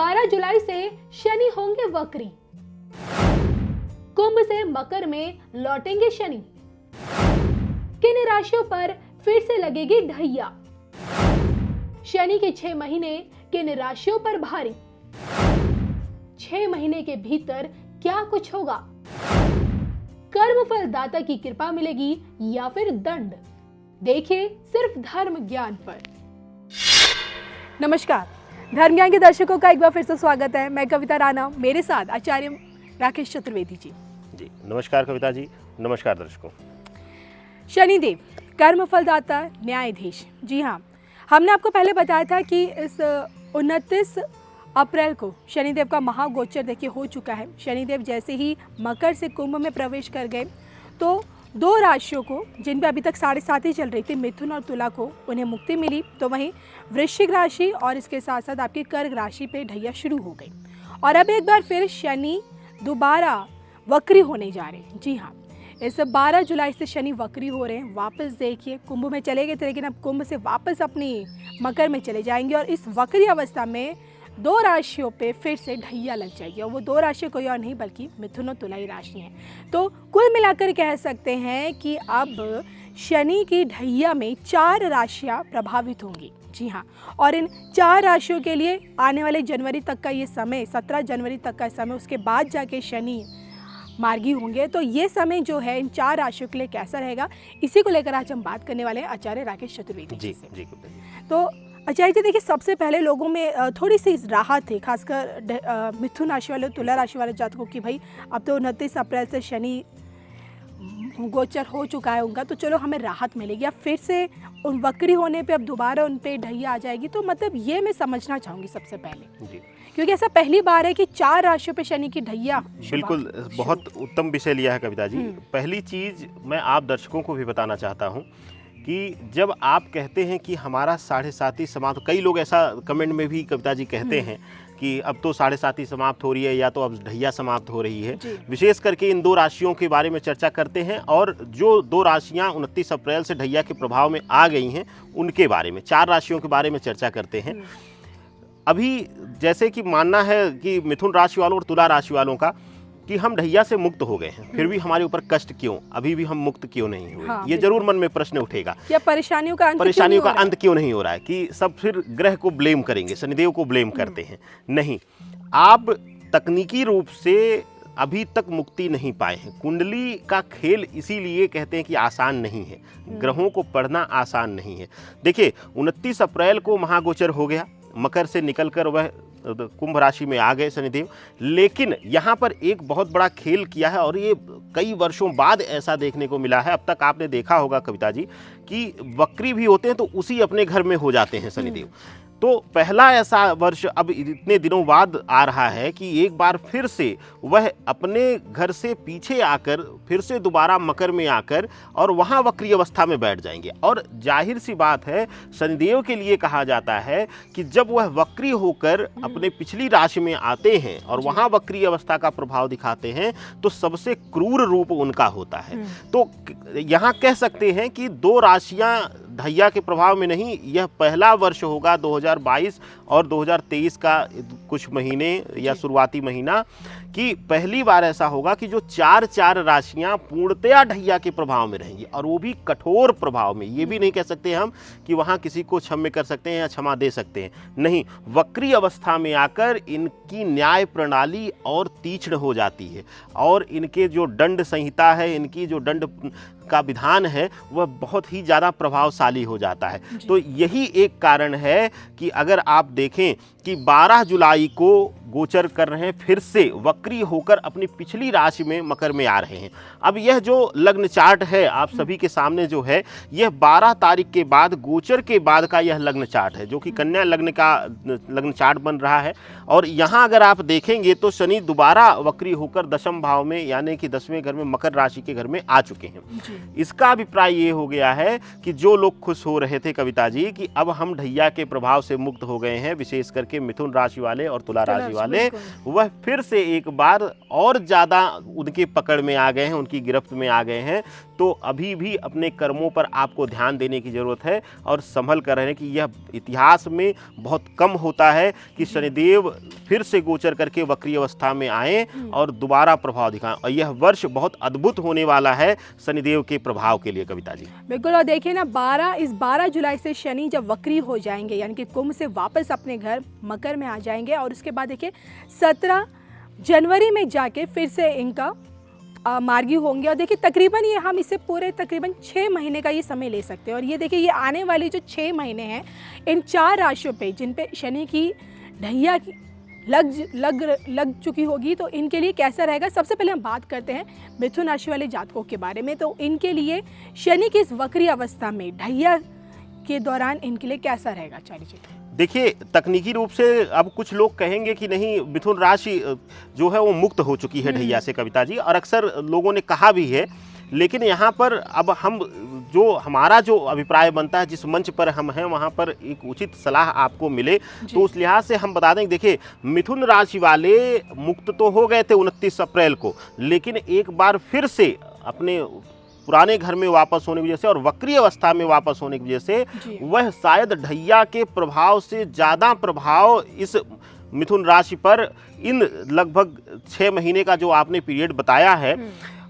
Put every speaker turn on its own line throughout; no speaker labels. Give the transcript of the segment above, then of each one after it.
12 जुलाई से शनि होंगे वक्री। कुंभ से मकर में लौटेंगे शनि। किन राशियों पर फिर से लगेगी ढैया। शनि के 6 महीने किन राशियों पर भारी। 6 महीने के भीतर क्या कुछ होगा। कर्म फल दाता की कृपा मिलेगी या फिर दंड। देखिए सिर्फ धर्म ज्ञान पर। नमस्कार, धर्म ज्ञान के दर्शकों का एक बार फिर से स्वागत है। मैं कविता राणा, मेरे साथ आचार्य राकेश चतुर्वेदी जी।
जी नमस्कार कविता जी, नमस्कार दर्शकों।
शनिदेव कर्म फलदाता, न्यायाधीश। जी हाँ, हमने आपको पहले बताया था कि इस 29 अप्रैल को शनिदेव का महागोचर देखिए हो चुका है। शनिदेव जैसे ही मकर से कुंभ में प्रवेश कर गए तो 2 राशियों को, जिन पे अभी तक 7.5 ही चल रही थी, मिथुन और तुला को, उन्हें मुक्ति मिली। तो वहीं वृश्चिक राशि और इसके साथ साथ आपकी कर्क राशि पे ढैया शुरू हो गई। और अब एक बार फिर शनि दोबारा वक्री होने जा रहे हैं। जी हाँ, इस 12 जुलाई से शनि वक्री हो रहे हैं। वापस देखिए कुंभ में चले गए थे, लेकिन अब कुंभ से वापस अपनी मकर में चले जाएंगे और इस वक्री अवस्था में 2 राशियों पे फिर से ढैया लग जाएगी। और वो 2 राशियाँ कोई और नहीं बल्कि मिथुन और तुला ही राशि हैं। तो कुल मिलाकर कह सकते हैं कि अब शनि की ढैया में 4 राशियाँ प्रभावित होंगी। जी हाँ, और इन 4 राशियों के लिए आने वाले जनवरी तक का ये समय, 17 जनवरी तक का समय, उसके बाद जाके शनि मार्गी होंगे। तो ये समय जो है इन 4 राशियों के लिए कैसा रहेगा, इसी को लेकर आज हम बात करने वाले हैं आचार्य राकेश चतुर्वेदी जी से। तो आचार्य जी देखिए, सबसे पहले लोगों में थोड़ी सी राहत थी, खासकर मिथुन राशि वाले, तुला राशि वाले जातकों की, भाई अब तो 29 अप्रैल से शनि गोचर हो चुका है उनका, तो चलो हमें राहत मिलेगी। अब फिर से उन वक्री होने पे अब दोबारा उन पे ढैया आ जाएगी। तो मतलब ये मैं समझना चाहूँगी सबसे पहले जी, क्योंकि ऐसा पहली बार है कि 4 राशियों पे शनि की ढैया।
बिल्कुल, बहुत उत्तम विषय लिया है कविता जी। पहली चीज मैं आप दर्शकों को भी बताना चाहता हूँ कि जब आप कहते हैं कि हमारा 7.5 समाप्त, कई लोग ऐसा कमेंट में भी कविता जी कहते हैं कि अब तो 7.5 समाप्त हो रही है या तो अब ढैया समाप्त हो रही है। विशेष करके इन 2 राशियों के बारे में चर्चा करते हैं और जो 2 राशियां 29 अप्रैल से ढैया के प्रभाव में आ गई हैं उनके बारे में, 4 राशियों के बारे में चर्चा करते हैं। अभी जैसे कि मानना है कि मिथुन राशि वालों और तुला राशि वालों का कि हम ढैया से मुक्त हो गए हैं, फिर भी हमारे ऊपर कष्ट क्यों, अभी भी हम मुक्त क्यों नहीं हुए। हाँ, ये जरूर मन में प्रश्न उठेगा,
या परेशानियों का
अंत क्यों नहीं हो रहा है, कि सब फिर ग्रह को ब्लेम करेंगे, शनिदेव को ब्लेम करते हैं। नहीं, आप तकनीकी रूप से अभी तक मुक्ति नहीं पाए हैं। कुंडली का खेल इसीलिए कहते हैं कि आसान नहीं है, ग्रहों को पढ़ना आसान नहीं है। देखिए 29 अप्रैल को महागोचर हो गया, मकर से निकलकर वह कुंभ राशि में आ गए शनिदेव। लेकिन यहाँ पर एक बहुत बड़ा खेल किया है और ये कई वर्षों बाद ऐसा देखने को मिला है। अब तक आपने देखा होगा कविता जी कि वक्री भी होते हैं तो उसी अपने घर में हो जाते हैं शनिदेव। तो पहला ऐसा वर्ष अब इतने दिनों बाद आ रहा है कि एक बार फिर से वह अपने घर से पीछे आकर फिर से दोबारा मकर में आकर और वहाँ वक्री अवस्था में बैठ जाएंगे। और जाहिर सी बात है, शनिदेव के लिए कहा जाता है कि जब वह वक्री होकर अपने पिछली राशि में आते हैं और वहाँ वक्री अवस्था का प्रभाव दिखाते हैं तो सबसे क्रूर रूप उनका होता है। तो यहाँ कह सकते हैं कि 2 राशियाँ ढैया के प्रभाव में नहीं, यह पहला वर्ष होगा 2022 और 2023 का कुछ महीने या शुरुआती महीना कि पहली बार ऐसा होगा कि जो 4 राशियां पूर्णतया ढैया के प्रभाव में रहेंगी, और वो भी कठोर प्रभाव में। ये भी नहीं कह सकते हम कि वहाँ किसी को क्षम्य कर सकते हैं या क्षमा दे सकते हैं, नहीं, वक्री अवस्था में आकर इनकी न्याय प्रणाली और तीक्ष्ण हो जाती है और इनके जो दंड संहिता है, इनकी जो दंड का विधान है, वह बहुत ही ज़्यादा प्रभावशाली हो जाता है। तो यही एक कारण है कि अगर आप देखें कि 12 जुलाई को गोचर कर रहे हैं, फिर से वक्री होकर अपनी पिछली राशि में मकर में आ रहे हैं। अब यह जो लग्न चार्ट है आप सभी के सामने जो है, यह 12 तारीख के बाद गोचर के बाद का यह लग्न चार्ट है, जो कि कन्या लग्न का लग्न चार्ट बन रहा है। और यहाँ अगर आप देखेंगे तो शनि दोबारा वक्री होकर 10वें भाव में, यानी कि 10वें घर में, मकर राशि के घर में आ चुके हैं। इसका अभिप्राय ये हो गया है कि जो लोग खुश हो रहे थे कविता जी कि अब हम ढैया के प्रभाव से मुक्त हो गए हैं, विशेष करके मिथुन राशि वाले और तुला राशि वाले, वह फिर से एक बार और ज़्यादा उनकी पकड़ में आ गए हैं, उनकी गिरफ्त में आ गए हैं। तो अभी भी अपने कर्मों पर आपको ध्यान देने की ज़रूरत है और संभल कर रहें कि यह इतिहास में बहुत कम होता है कि शनिदेव फिर से गोचर करके वक्री अवस्था में आए और दोबारा प्रभाव दिखाएं। और यह वर्ष बहुत अद्भुत होने वाला है शनिदेव के प्रभाव के लिए कविता जी।
बिल्कुल, और देखिए ना 12 जुलाई से शनि जब वक्री हो जाएंगे यानी कि कुंभ से वापस अपने घर मकर में आ जाएंगे और उसके बाद देखिए 17 जनवरी में जाके फिर से इनका मार्गी होंगे। और देखिए तकरीबन ये हम इसे पूरे तकरीबन 6 महीने का ये समय ले सकते हैं। और ये देखिए ये आने वाली जो 6 महीने हैं इन 4 राशियों पे जिन पे शनि की ढैया लग चुकी होगी, तो इनके लिए कैसा रहेगा। सबसे पहले हम बात करते हैं मिथुन राशि वाले जातकों के बारे में। तो इनके लिए शनि की इस वक्री अवस्था में ढैया के दौरान इनके लिए कैसा रहेगा आचार्य जी?
देखिए तकनीकी रूप से अब कुछ लोग कहेंगे कि नहीं मिथुन राशि जो है वो मुक्त हो चुकी है ढैया से कविता जी, और अक्सर लोगों ने कहा भी है। लेकिन यहाँ पर अब हम हमारा जो अभिप्राय बनता है, जिस मंच पर हम हैं वहाँ पर एक उचित सलाह आपको मिले, तो उस लिहाज से हम बता दें कि देखिए मिथुन राशि वाले मुक्त तो हो गए थे 29 अप्रैल को, लेकिन एक बार फिर से अपने पुराने घर में वापस होने की वजह से और वक्री अवस्था में वापस होने की वजह से वह शायद ढैया के प्रभाव से ज़्यादा प्रभाव इस मिथुन राशि पर इन लगभग 6 महीने का जो आपने पीरियड बताया है।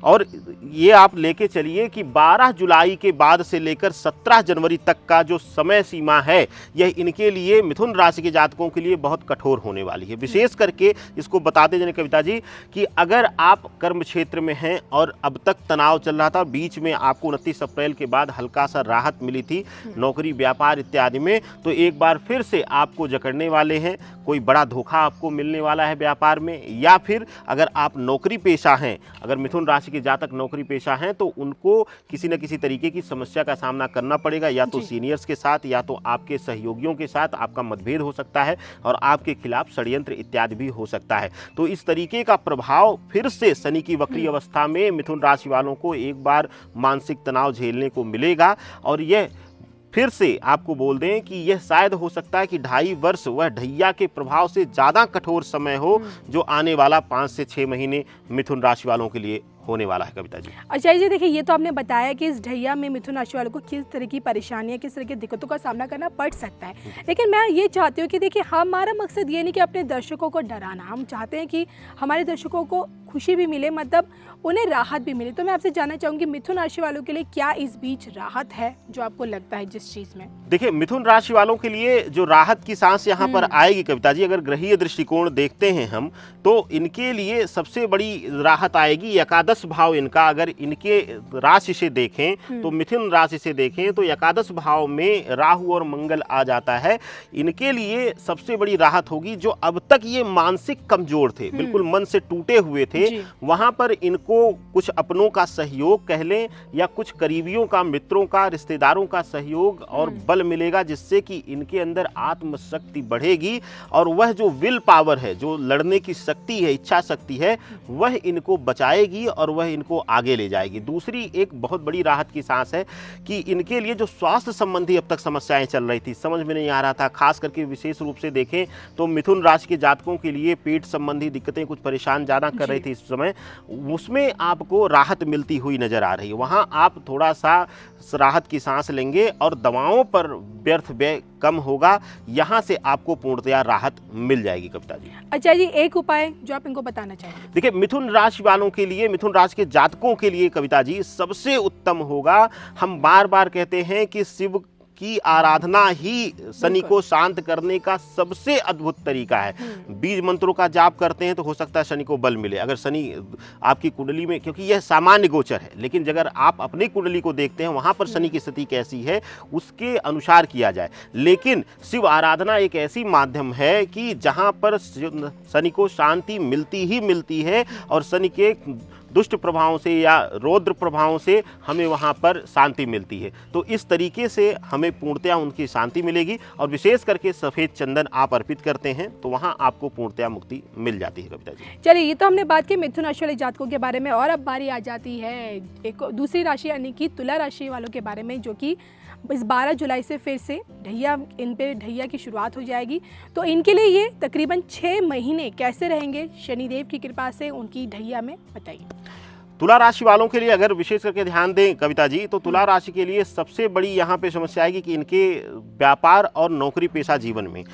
और ये आप लेके चलिए कि 12 जुलाई के बाद से लेकर 17 जनवरी तक का जो समय सीमा है यह इनके लिए मिथुन राशि के जातकों के लिए बहुत कठोर होने वाली है। विशेष करके इसको बताते जाने कविता जी कि अगर आप कर्म क्षेत्र में हैं और अब तक तनाव चल रहा था, बीच में आपको 29 अप्रैल के बाद हल्का सा राहत मिली थी नौकरी व्यापार इत्यादि में, तो एक बार फिर से आपको जकड़ने वाले हैं। कोई बड़ा धोखा आपको मिलने वाला है व्यापार में, या फिर अगर आप नौकरी पेशा हैं, अगर मिथुन राशि के जातक नौकरी पेशा हैं तो उनको किसी न किसी तरीके की समस्या का सामना करना पड़ेगा, या तो सीनियर्स के साथ या तो आपके सहयोगियों के साथ आपका मतभेद हो सकता है और आपके खिलाफ षड्यंत्र इत्यादि भी हो सकता है। तो इस तरीके का प्रभाव फिर से शनि की वक्री अवस्था में मिथुन राशि वालों को एक बार मानसिक तनाव झेलने को मिलेगा। और यह फिर से आपको बोल दें कि यह शायद हो सकता है कि 2.5 वर्ष वह ढैया के प्रभाव से ज़्यादा कठोर समय हो जो आने वाला 5 से 6 महीने मिथुन राशि वालों के लिए होने वाला है कविता जी।
आचार्य जी देखिए ये तो आपने बताया कि इस ढैया में मिथुन राशि वालों को किस तरह की परेशानियां, किस तरह की दिक्कतों का सामना करना पड़ सकता है। लेकिन मैं ये चाहती हूँ कि देखिए हमारा मकसद ये नहीं कि अपने दर्शकों को डराना, हम चाहते हैं कि हमारे दर्शकों को खुशी भी मिले, मतलब उन्हें राहत भी मिले। तो मैं आपसे जानना चाहूँगी मिथुन राशि वालों के लिए क्या इस बीच राहत है जो आपको लगता है जिस चीज़ में?
देखिए मिथुन राशि वालों के लिए जो राहत की सांस यहाँ पर आएगी कविता जी, अगर ग्रहीय दृष्टिकोण देखते हैं हम तो इनके लिए सबसे बड़ी राहत आएगी एकादश भाव इनका। अगर इनके राशि से देखें तो मिथुन राशि से देखें तो एकादश भाव में राहु और मंगल आ जाता है। इनके लिए सबसे बड़ी राहत होगी जो अब तक ये मानसिक कमजोर थे, बिल्कुल मन से टूटे हुए थे, वहां पर इनको कुछ अपनों का सहयोग कह लें या कुछ करीबियों का, मित्रों का, रिश्तेदारों का सहयोग और बल मिलेगा, जिससे कि इनके अंदर आत्मशक्ति बढ़ेगी और वह जो विल पावर है, जो लड़ने की शक्ति है, इच्छा शक्ति है, वह इनको बचाएगी और वह इनको आगे ले जाएगी। दूसरी एक बहुत बड़ी राहत की सांस है कि इनके लिए जो स्वास्थ्य संबंधी अब तक समस्याएं चल रही थी, समझ में नहीं आ रहा था, खास करके विशेष रूप से देखें तो मिथुन राशि के जातकों के लिए पेट संबंधी दिक्कतें कुछ परेशान ज़्यादा कर रही थी इस समय, उसमें आपको राहत मिलती हुई नजर आ रही है। वहाँ आप थोड़ा सा राहत की सांस लेंगे और दवाओं पर व्यर्थ व्यय कम होगा, यहाँ से आपको पूर्णतया राहत मिल जाएगी कविता जी।
अच्छा जी, एक उपाय जो आप इनको बताना चाहेंगे?
देखिए मिथुन राशि वालों के लिए, मिथुन राशि के जातकों के लिए कविता जी सबसे उत्तम होगा, हम बार बार कहते हैं कि शिव की आराधना ही शनि को शांत करने का सबसे अद्भुत तरीका है। बीज मंत्रों का जाप करते हैं तो हो सकता है शनि को बल मिले। अगर शनि आपकी कुंडली में, क्योंकि यह सामान्य गोचर है, लेकिन अगर आप अपनी कुंडली को देखते हैं वहां पर शनि की स्थिति कैसी है उसके अनुसार किया जाए। लेकिन शिव आराधना एक ऐसी माध्यम है कि जहां पर शनि को शांति मिलती ही मिलती है और शनि के दुष्ट प्रभावों से या रौद्र प्रभावों से हमें वहाँ पर शांति मिलती है। तो इस तरीके से हमें पूर्णतया उनकी शांति मिलेगी और विशेष करके सफ़ेद चंदन आप अर्पित करते हैं तो वहाँ आपको पूर्णतया मुक्ति मिल जाती है कविता जी।
चलिए, ये तो हमने बात की मिथुन राशि वाले जातकों के बारे में, और अब बारी आ जाती है एक दूसरी राशि यानी कि तुला राशि वालों के बारे में, जो कि इस 12 जुलाई से फिर से इन पे ढैया की शुरुआत हो जाएगी। तो इनके लिए ये तकरीबन 6 महीने कैसे रहेंगे शनिदेव की कृपा से उनकी ढैया में, बताइए।
तुला राशि वालों के लिए अगर विशेष करके ध्यान दें कविता जी, तो तुला राशि के लिए सबसे बड़ी यहाँ पे समस्या आएगी कि इनके व्यापार और नौकरी पेशा जीवन में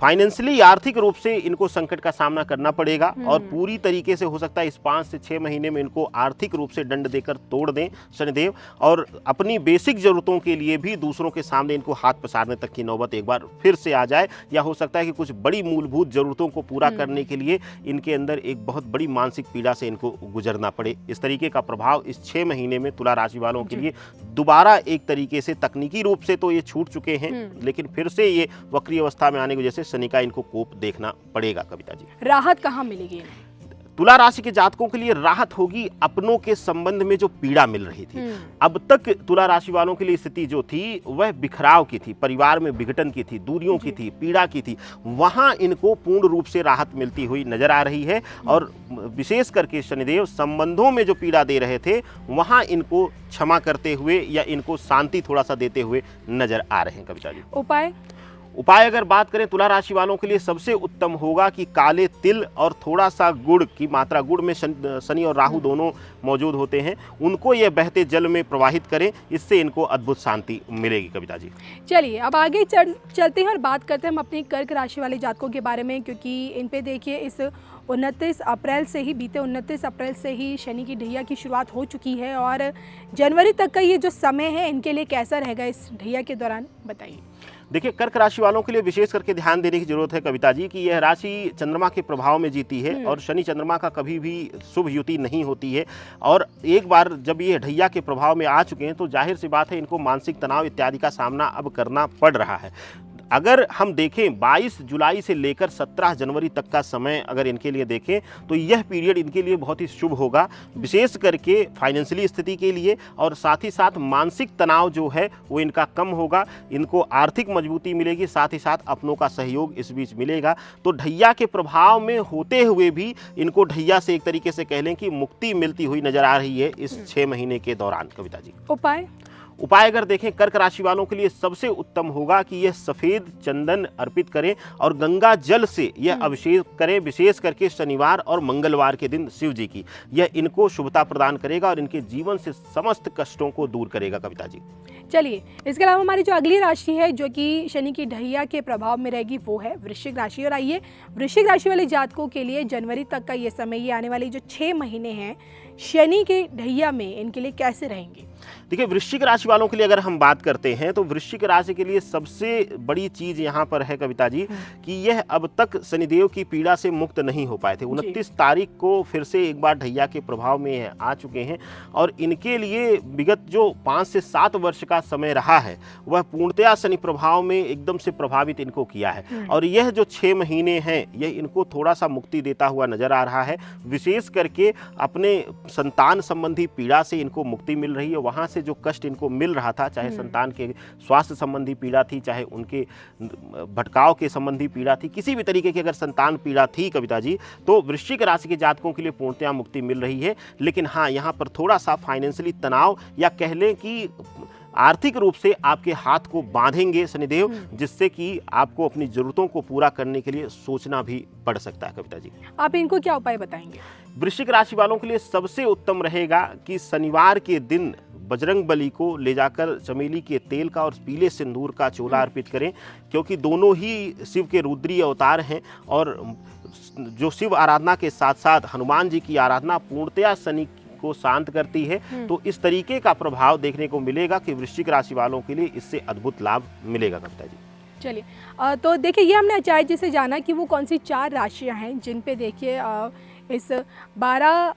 फाइनेंशियली आर्थिक रूप से इनको संकट का सामना करना पड़ेगा और पूरी तरीके से हो सकता है इस 5 से 6 महीने में इनको आर्थिक रूप से दंड देकर तोड़ दें शनिदेव, और अपनी बेसिक जरूरतों के लिए भी दूसरों के सामने इनको हाथ पसारने तक की नौबत एक बार फिर से आ जाए, या हो सकता है कि कुछ बड़ी मूलभूत जरूरतों को पूरा करने के लिए इनके अंदर एक बहुत बड़ी मानसिक पीड़ा से इनको गुजरना पड़े। इस तरीके का प्रभाव इस 6 महीने में तुला राशि वालों के लिए दोबारा एक तरीके से तकनीकी रूप से तो ये छूट चुके हैं, लेकिन फिर से ये वक्री अवस्था में आने की वजह से शनि का इनको कोप देखना पड़ेगा कविता जी।
राहत कहाँ मिलेगी?
तुला राशि के जातकों के लिए राहत होगी अपनों के संबंध में जो पीड़ा मिल रही थी। अब तक तुला राशि वालों के लिए स्थिति जो थी वह बिखराव की थी, परिवार में विघटन की थी, दूरियों की थी, पीड़ा की थी। वहां इनको पूर्ण रूप से राहत मिलती हुई नजर आ रही है, और विशेष करके शनिदेव संबंधों में जो पीड़ा दे रहे थे वहां इनको क्षमा करते हुए या इनको शांति थोड़ा सा देते हुए नजर आ रहे हैं कविता जी। उपाय अगर बात करें तुला राशि वालों के लिए सबसे उत्तम होगा कि काले तिल और थोड़ा सा गुड़ की मात्रा, गुड़ में शनि और राहु दोनों मौजूद होते हैं, उनको ये बहते जल में प्रवाहित करें, इससे इनको अद्भुत शांति मिलेगी कविता जी।
चलिए अब आगे चलते हैं और बात करते हैं हम अपनी कर्क राशि वाले जातकों के बारे में, क्योंकि इन पे देखिए इस 29 अप्रैल से ही, बीते 29 अप्रैल से ही शनि की ढैया की शुरुआत हो चुकी है, और जनवरी तक का ये जो समय है इनके लिए कैसा रहेगा इस ढैया के दौरान, बताइए।
देखिए कर्क राशि वालों के लिए विशेष करके ध्यान देने की जरूरत है कविता जी कि यह राशि चंद्रमा के प्रभाव में जीती है, और शनि चंद्रमा का कभी भी शुभ युति नहीं होती है, और एक बार जब ये ढैया के प्रभाव में आ चुके हैं तो जाहिर सी बात है इनको मानसिक तनाव इत्यादि का सामना अब करना पड़ रहा है। अगर हम देखें 22 जुलाई से लेकर 17 जनवरी तक का समय अगर इनके लिए देखें तो यह पीरियड इनके लिए बहुत ही शुभ होगा, विशेष करके फाइनेंशियली स्थिति के लिए, और साथ ही साथ मानसिक तनाव जो है वो इनका कम होगा, इनको आर्थिक मजबूती मिलेगी, साथ ही साथ अपनों का सहयोग इस बीच मिलेगा। तो ढैया के प्रभाव में होते हुए भी इनको ढैया से एक तरीके से कह लें कि मुक्ति मिलती हुई नजर आ रही है इस 6 महीने के दौरान कविता जी। उपाय अगर देखें कर्क राशि वालों के लिए सबसे उत्तम होगा कि यह सफ़ेद चंदन अर्पित करें और गंगा जल से यह अभिषेक करें, विशेष करके शनिवार और मंगलवार के दिन शिव जी की। यह इनको शुभता प्रदान करेगा और इनके जीवन से समस्त कष्टों को दूर करेगा कविता जी।
चलिए इसके अलावा हमारी जो अगली राशि है जो कि शनि की ढैया के प्रभाव में रहेगी वो है वृश्चिक राशि। और आइए वृश्चिक राशि वाले जातकों के लिए जनवरी तक का ये समय, ये आने वाली जो 6 महीने हैं शनि के ढैया में, इनके लिए कैसे रहेंगे?
देखिए वृश्चिक राशि वालों के लिए अगर हम बात करते हैं तो वृश्चिक राशि के लिए सबसे बड़ी चीज यहाँ पर है कविता जी कि यह अब तक शनिदेव की पीड़ा से मुक्त नहीं हो पाए थे। 29 तारीख को फिर से एक बार ढैया के प्रभाव में आ चुके हैं और इनके लिए विगत जो 5 से 7 वर्ष का समय रहा है वह पूर्णतया शनि प्रभाव में एकदम से प्रभावित इनको किया है। और यह जो 6 महीने हैं यह इनको थोड़ा सा मुक्ति देता हुआ नजर आ रहा है। विशेष करके अपने संतान संबंधी पीड़ा से इनको मुक्ति मिल रही है। वहाँ से जो कष्ट इनको मिल रहा था, चाहे संतान के स्वास्थ्य संबंधी पीड़ा थी, चाहे उनके भटकाव के संबंधी पीड़ा थी, किसी भी तरीके की अगर संतान पीड़ा थी कविता जी, तो वृश्चिक राशि के जातकों के लिए पूर्णतया मुक्ति मिल रही है। लेकिन हाँ, यहाँ पर थोड़ा सा फाइनेंशियली तनाव या कह लें कि आर्थिक रूप से आपके हाथ को बांधेंगे शनिदेव, जिससे कि आपको अपनी जरूरतों को पूरा करने के लिए सोचना भी पड़ सकता है कविता जी।
आप इनको क्या उपाय बताएंगे?
वृश्चिक राशि वालों के लिए सबसे उत्तम रहेगा कि शनिवार के दिन बजरंग बली को ले जाकर चमेली के तेल का और पीले सिंदूर का चोला अर्पित करें, क्योंकि दोनों ही शिव के रुद्रीय अवतार हैं और जो शिव आराधना के साथ साथ हनुमान जी की आराधना पूर्णतया शनि को शांत करती है। तो इस तरीके का प्रभाव देखने को मिलेगा कि वृश्चिक राशि वालों के लिए इससे अद्भुत लाभ मिलेगा कविता जी।
चलिए तो देखिए ये हमने आचार्य जी से जाना कि वो कौन सी 4 राशियां हैं जिन पे देखिए इस 12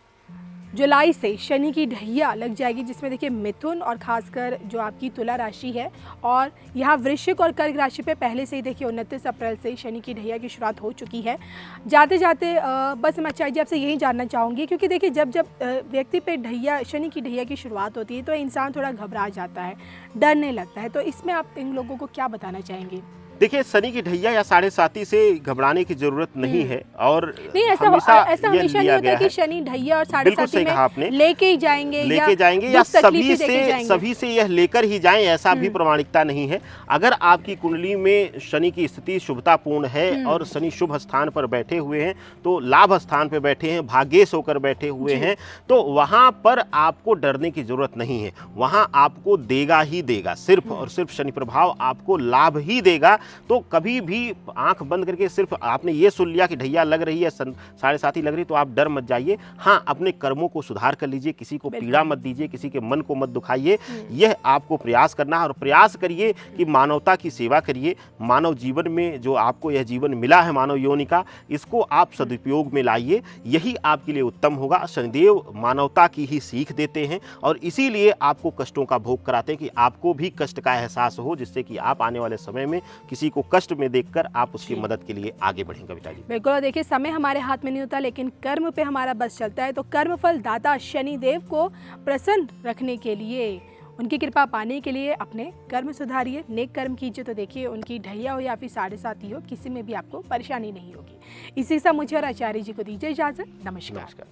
जुलाई से शनि की ढैया लग जाएगी, जिसमें देखिए मिथुन और खासकर जो आपकी तुला राशि है, और यहाँ वृश्चिक और कर्क राशि पे पहले से ही देखिए 29 अप्रैल से शनि की ढैया की शुरुआत हो चुकी है। जाते जाते बस मैं आचार्य जी आपसे यही जानना चाहूँगी, क्योंकि देखिए जब जब व्यक्ति पे ढैया शनि की ढैया की शुरुआत होती है तो इंसान थोड़ा घबरा जाता है, डरने लगता है, तो इसमें आप इन लोगों को क्या बताना चाहेंगे?
देखिए, शनि की ढैया या साढ़े साती से घबराने की जरूरत नहीं है। और
नहीं, ऐसा
ये
हमेशा नहीं
लिया
होता
गया
कि
है।
शनि ढैया और साढ़े
बिल्कुल
साती
सही कहा आपने।
में लेके ही जाएंगे
या
दुख तकलीफें देके जाएंगे।
सभी से यह लेकर ही जाएं, ऐसा भी प्रामाणिकता नहीं है। अगर आपकी कुंडली में शनि की स्थिति शुभतापूर्ण है और शनि शुभ स्थान पर बैठे हुए हैं, तो लाभ स्थान पर बैठे हैं, भाग्येश होकर बैठे हुए हैं, तो वहां पर आपको डरने की जरूरत नहीं है। वहां आपको देगा ही देगा, सिर्फ और सिर्फ शनि प्रभाव आपको लाभ ही देगा। तो कभी भी आंख बंद करके सिर्फ आपने ये सुन लिया कि ढैया लग रही है, साढ़े साती लग रही, तो आप डर मत जाइए। हाँ, अपने कर्मों को सुधार कर लीजिए, किसी को पीड़ा मत दीजिए, किसी के मन को मत दुखाइए। यह आपको प्रयास करना है और प्रयास करिए कि मानवता की सेवा करिए। मानव जीवन में जो आपको यह जीवन मिला है मानव योनि का, इसको आप सदुपयोग में लाइए, यही आपके लिए उत्तम होगा। शनिदेव मानवता की ही सीख देते हैं और इसीलिए आपको कष्टों का भोग कराते हैं कि आपको भी कष्ट का एहसास हो, जिससे कि आप आने वाले समय में किसी को कष्ट में देखकर आप उसकी मदद के लिए आगे बढ़ें। कविता जी,
बिल्कुल। देखिए, समय हमारे हाथ में नहीं होता, लेकिन कर्म पे हमारा बस चलता है। तो कर्मफल दाता शनिदेव को प्रसन्न रखने के लिए, उनकी कृपा पाने के लिए अपने कर्म सुधारिए, नेक कर्म कीजिए। तो देखिए, उनकी ढैया हो या फिर साढ़े साती हो, किसी में भी आपको परेशानी नहीं होगी। इसी से मुझे और आचार्य जी को दीजिए इजाजत। नमस्कार।